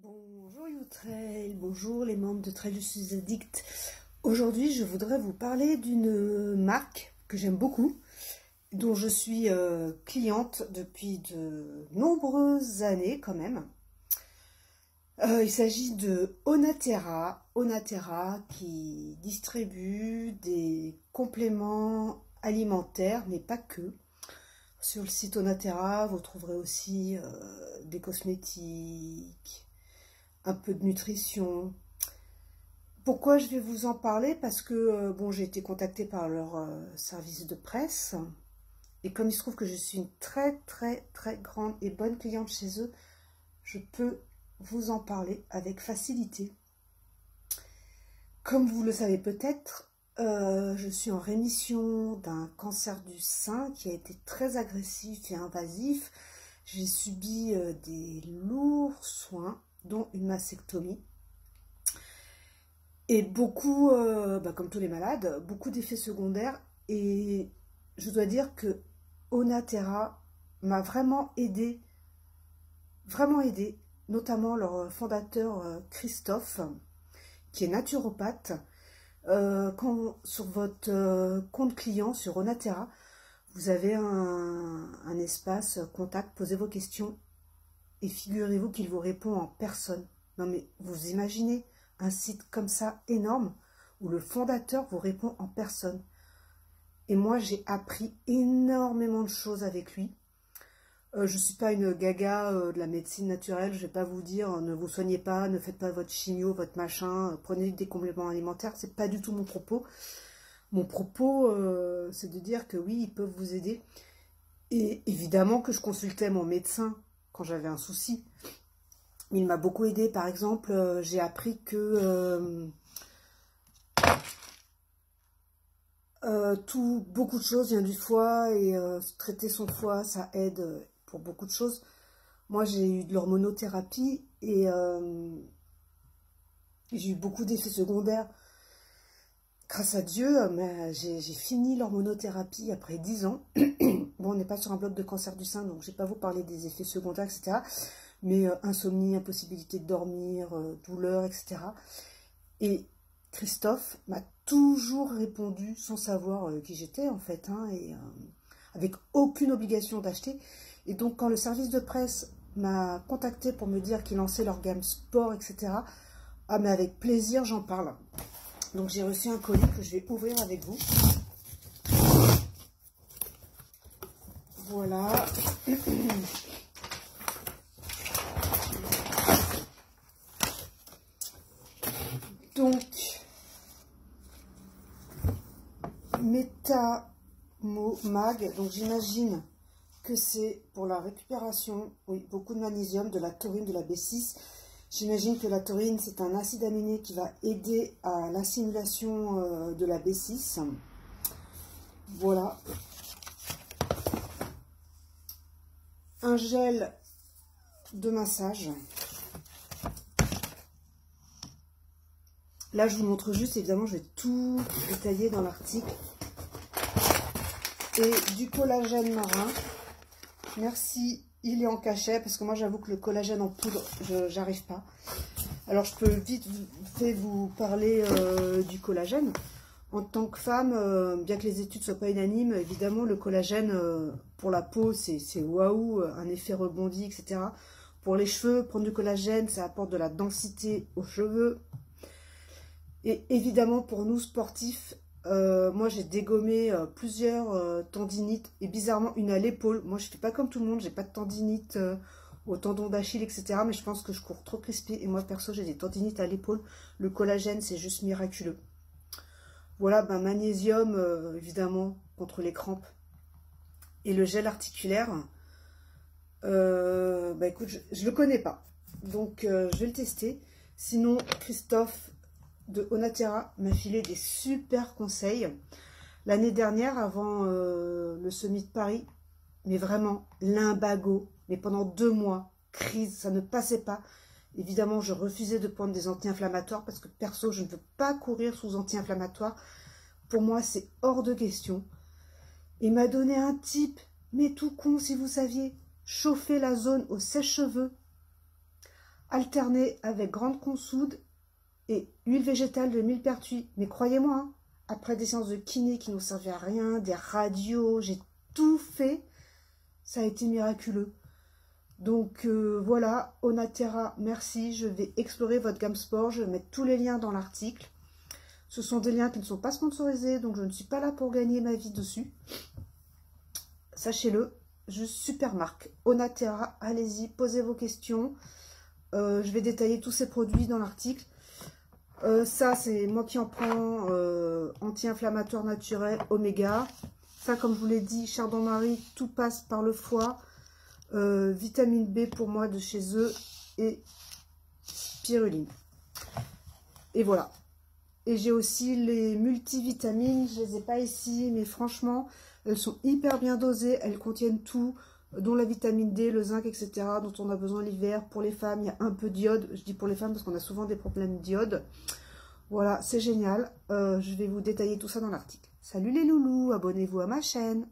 Bonjour YouTrail, bonjour les membres de Trail Je suis addict. Aujourd'hui, je voudrais vous parler d'une marque que j'aime beaucoup, dont je suis cliente depuis de nombreuses années quand même. Il s'agit de Onaterra. Onaterra qui distribue des compléments alimentaires, mais pas que. Sur le site Onaterra, vous trouverez aussi des cosmétiques, un peu de nutrition. Pourquoi je vais vous en parler? Parce que bon, j'ai été contactée par leur service de presse. Et comme il se trouve que je suis une très grande et bonne cliente chez eux, je peux vous en parler avec facilité. Comme vous le savez peut-être, je suis en rémission d'un cancer du sein qui a été très agressif et invasif. J'ai subi des lourds soins, dont une mastectomie. Et beaucoup, comme tous les malades, beaucoup d'effets secondaires. Et je dois dire que Onaterra m'a vraiment aidé, notamment leur fondateur Christophe, qui est naturopathe. Quand sur votre compte client sur Onaterra, vous avez un espace contact, posez vos questions et figurez-vous qu'il vous répond en personne. Non mais vous imaginez un site comme ça énorme où le fondateur vous répond en personne. Et moi j'ai appris énormément de choses avec lui. Je ne suis pas une gaga de la médecine naturelle, je ne vais pas vous dire ne vous soignez pas, ne faites pas votre chimio, votre machin, prenez des compléments alimentaires, c'est pas du tout mon propos. Mon propos c'est de dire que oui, ils peuvent vous aider. Et évidemment que je consultais mon médecin quand j'avais un souci. Il m'a beaucoup aidé. Par exemple, j'ai appris que beaucoup de choses viennent du foie et traiter son foie, ça aide pour beaucoup de choses. Moi, j'ai eu de l'hormonothérapie et j'ai eu beaucoup d'effets secondaires. Grâce à Dieu, j'ai fini l'hormonothérapie après 10 ans. Bon, on n'est pas sur un bloc de cancer du sein, donc je ne vais pas vous parler des effets secondaires, etc. Mais insomnie, impossibilité de dormir, douleur, etc. Et Christophe m'a toujours répondu sans savoir qui j'étais, en fait, hein, et avec aucune obligation d'acheter. Et donc, quand le service de presse m'a contacté pour me dire qu'ils lançaient leur gamme sport, etc., ah, mais avec plaisir, j'en parle. Donc, j'ai reçu un colis que je vais ouvrir avec vous. Voilà. Donc, Métamomag, donc j'imagine que c'est pour la récupération, oui, beaucoup de magnésium, de la taurine, de la B6. J'imagine que la taurine, c'est un acide aminé qui va aider à l'assimilation de la B6. Voilà. Un gel de massage. Là, je vous montre juste, évidemment, je vais tout détailler dans l'article. Et du collagène marin. Merci, il est en cachet, parce que moi, j'avoue que le collagène en poudre, j'arrive pas. Alors, je peux vite fait vous parler du collagène. En tant que femme, bien que les études ne soient pas unanimes, évidemment, le collagène pour la peau, c'est waouh, un effet rebondi, etc. Pour les cheveux, prendre du collagène, ça apporte de la densité aux cheveux. Et évidemment, pour nous sportifs, moi j'ai dégommé plusieurs tendinites et bizarrement une à l'épaule. Moi je ne fais pas comme tout le monde, j'ai pas de tendinite au tendon d'Achille, etc. Mais je pense que je cours trop crispé et moi perso j'ai des tendinites à l'épaule. Le collagène c'est juste miraculeux. Voilà, magnésium évidemment contre les crampes. Et le gel articulaire, écoute, je le connais pas. Donc je vais le tester. Sinon, Christophe de Onaterra m'a filé des super conseils. L'année dernière, avant le Summit de Paris, mais vraiment, lumbago, mais pendant 2 mois, crise, ça ne passait pas. Évidemment, je refusais de prendre des anti-inflammatoires parce que perso, je ne veux pas courir sous anti-inflammatoires. Pour moi, c'est hors de question. Il m'a donné un tip, mais tout con si vous saviez, chauffer la zone au sèche-cheveux alterné avec grande consoude et huile végétale de millepertuis. Mais croyez-moi, hein, après des séances de kiné qui n'ont servi à rien, des radios, j'ai tout fait, ça a été miraculeux. Donc voilà, Onaterra, merci. Je vais explorer votre gamme sport. Je vais mettre tous les liens dans l'article. Ce sont des liens qui ne sont pas sponsorisés, donc je ne suis pas là pour gagner ma vie dessus. Sachez-le, juste super marque. Onaterra, allez-y, posez vos questions. Je vais détailler tous ces produits dans l'article. Ça, c'est moi qui en prends, anti-inflammatoire naturel, oméga. Ça, comme je vous l'ai dit, Chardon-Marie, tout passe par le foie. Vitamine B pour moi de chez eux et spiruline. Et voilà. Et j'ai aussi les multivitamines, je les ai pas ici, mais franchement, elles sont hyper bien dosées, elles contiennent tout, dont la vitamine D, le zinc, etc., dont on a besoin l'hiver. Pour les femmes, il y a un peu d'iode, je dis pour les femmes parce qu'on a souvent des problèmes d'iode. Voilà, c'est génial, je vais vous détailler tout ça dans l'article. Salut les loulous, abonnez-vous à ma chaîne.